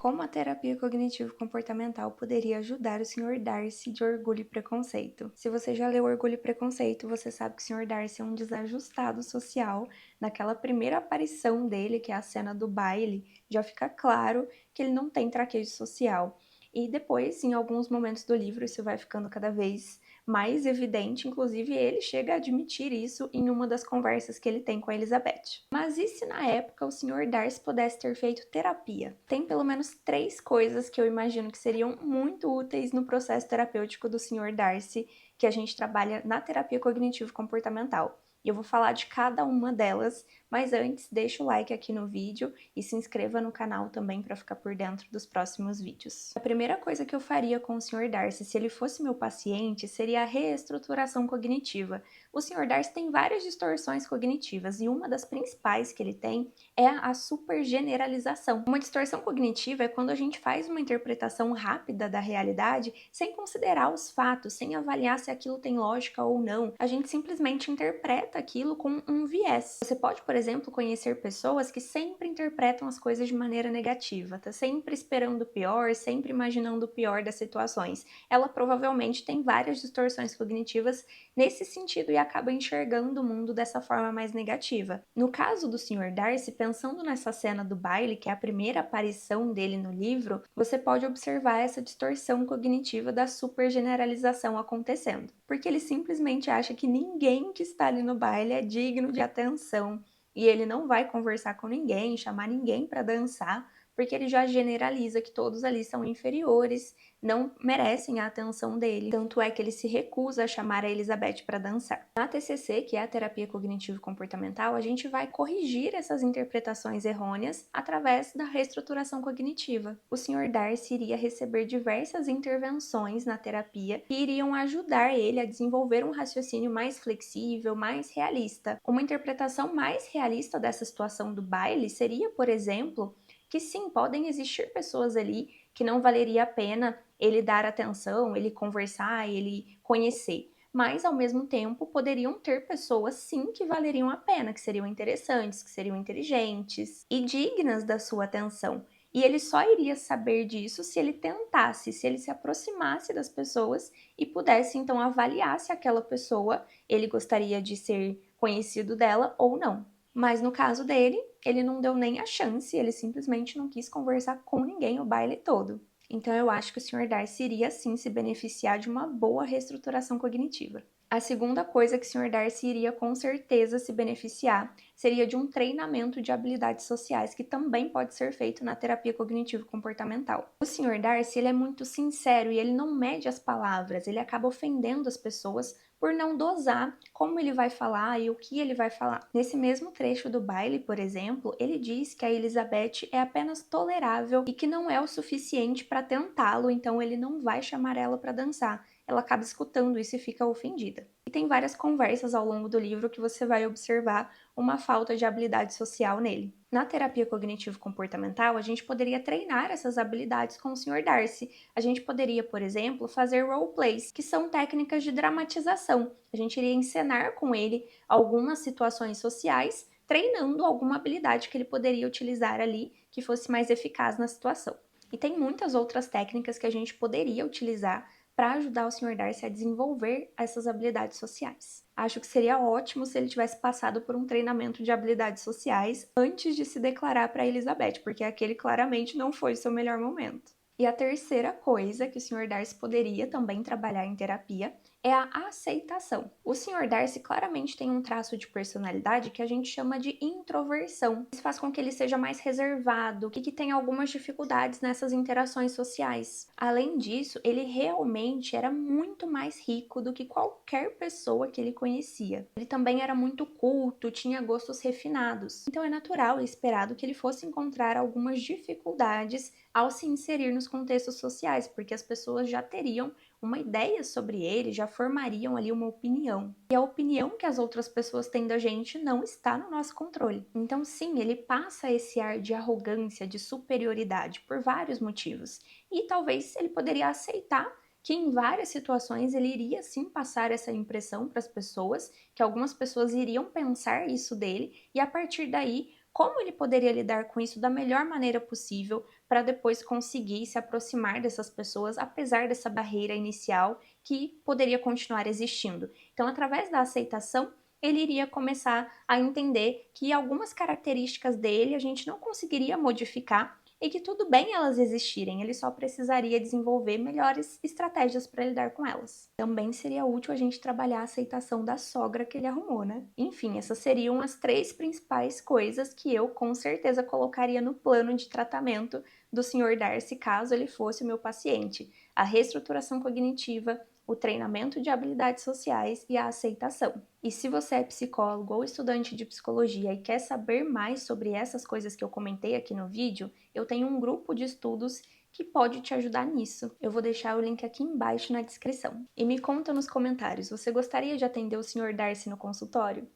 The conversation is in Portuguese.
Como a terapia cognitivo-comportamental poderia ajudar o Sr. Darcy de Orgulho e Preconceito? Se você já leu Orgulho e Preconceito, você sabe que o Sr. Darcy é um desajustado social. Naquela primeira aparição dele, que é a cena do baile, já fica claro que ele não tem traquejo social. E depois, em alguns momentos do livro, isso vai ficando cada vez mais evidente, inclusive ele chega a admitir isso em uma das conversas que ele tem com a Elizabeth. Mas e se na época o Sr. Darcy pudesse ter feito terapia? Tem pelo menos 3 coisas que eu imagino que seriam muito úteis no processo terapêutico do Sr. Darcy, que a gente trabalha na terapia cognitivo-comportamental. E eu vou falar de cada uma delas, mas antes deixa o like aqui no vídeo e se inscreva no canal também para ficar por dentro dos próximos vídeos. A primeira coisa que eu faria com o Sr. Darcy, se ele fosse meu paciente, seria a reestruturação cognitiva. O Sr. Darcy tem várias distorções cognitivas e uma das principais que ele tem é a supergeneralização. Uma distorção cognitiva é quando a gente faz uma interpretação rápida da realidade sem considerar os fatos, sem avaliar se aquilo tem lógica ou não. A gente simplesmente interpreta aquilo com um viés. Você pode, por exemplo, conhecer pessoas que sempre interpretam as coisas de maneira negativa, tá sempre esperando o pior, sempre imaginando o pior das situações. Ela provavelmente tem várias distorções cognitivas nesse sentido e acaba enxergando o mundo dessa forma mais negativa. No caso do Sr. Darcy, pensando nessa cena do baile, que é a primeira aparição dele no livro, você pode observar essa distorção cognitiva da supergeneralização acontecendo, porque ele simplesmente acha que ninguém que está ali no baile é digno de atenção e ele não vai conversar com ninguém, chamar ninguém para dançar, porque ele já generaliza que todos ali são inferiores, não merecem a atenção dele. Tanto é que ele se recusa a chamar a Elizabeth para dançar. Na TCC, que é a terapia cognitivo-comportamental, a gente vai corrigir essas interpretações errôneas através da reestruturação cognitiva. O Sr. Darcy iria receber diversas intervenções na terapia que iriam ajudar ele a desenvolver um raciocínio mais flexível, mais realista. Uma interpretação mais realista dessa situação do baile seria, por exemplo, que sim, podem existir pessoas ali que não valeria a pena ele dar atenção, ele conversar, ele conhecer. Mas, ao mesmo tempo, poderiam ter pessoas, sim, que valeriam a pena, que seriam interessantes, que seriam inteligentes e dignas da sua atenção. E ele só iria saber disso se ele tentasse, se ele se aproximasse das pessoas e pudesse, então, avaliar se aquela pessoa, ele gostaria de ser conhecido dela ou não. Mas no caso dele, ele não deu nem a chance, ele simplesmente não quis conversar com ninguém o baile todo. Então eu acho que o Sr. Darcy iria sim se beneficiar de uma boa reestruturação cognitiva. A segunda coisa que o Sr. Darcy iria com certeza se beneficiar seria de um treinamento de habilidades sociais que também pode ser feito na terapia cognitivo-comportamental. O Sr. Darcy ele é muito sincero e ele não mede as palavras, ele acaba ofendendo as pessoas por não dosar como ele vai falar e o que ele vai falar. Nesse mesmo trecho do baile, por exemplo, ele diz que a Elizabeth é apenas tolerável e que não é o suficiente para tentá-lo, então ele não vai chamar ela para dançar. Ela acaba escutando isso e fica ofendida. E tem várias conversas ao longo do livro que você vai observar uma falta de habilidade social nele. Na terapia cognitivo-comportamental, a gente poderia treinar essas habilidades com o Sr. Darcy. A gente poderia, por exemplo, fazer roleplays, que são técnicas de dramatização. A gente iria encenar com ele algumas situações sociais, treinando alguma habilidade que ele poderia utilizar ali que fosse mais eficaz na situação. E tem muitas outras técnicas que a gente poderia utilizar para ajudar o Sr. Darcy a desenvolver essas habilidades sociais. Acho que seria ótimo se ele tivesse passado por um treinamento de habilidades sociais antes de se declarar para Elizabeth, porque aquele claramente não foi o seu melhor momento. E a terceira coisa que o Sr. Darcy poderia também trabalhar em terapia é a aceitação. O Sr. Darcy claramente tem um traço de personalidade que a gente chama de introversão. Isso faz com que ele seja mais reservado e que tenha algumas dificuldades nessas interações sociais. Além disso, ele realmente era muito mais rico do que qualquer pessoa que ele conhecia. Ele também era muito culto, tinha gostos refinados. Então é natural e esperado que ele fosse encontrar algumas dificuldades ao se inserir nos contextos sociais, porque as pessoas já teriam uma ideia sobre ele, já formariam ali uma opinião. E a opinião que as outras pessoas têm da gente não está no nosso controle. Então, sim, ele passa esse ar de arrogância, de superioridade, por vários motivos. E talvez ele poderia aceitar que em várias situações ele iria sim passar essa impressão para as pessoas, que algumas pessoas iriam pensar isso dele, e a partir daí, como ele poderia lidar com isso da melhor maneira possível, para depois conseguir se aproximar dessas pessoas, apesar dessa barreira inicial que poderia continuar existindo. Então, através da aceitação, ele iria começar a entender que algumas características dele a gente não conseguiria modificar e que tudo bem elas existirem, ele só precisaria desenvolver melhores estratégias para lidar com elas. Também seria útil a gente trabalhar a aceitação da sogra que ele arrumou, né? Enfim, essas seriam as 3 principais coisas que eu com certeza colocaria no plano de tratamento do Sr. Darcy caso ele fosse o meu paciente: a reestruturação cognitiva, o treinamento de habilidades sociais e a aceitação. E se você é psicólogo ou estudante de psicologia e quer saber mais sobre essas coisas que eu comentei aqui no vídeo, eu tenho um grupo de estudos que pode te ajudar nisso. Eu vou deixar o link aqui embaixo na descrição. E me conta nos comentários, você gostaria de atender o Sr. Darcy no consultório?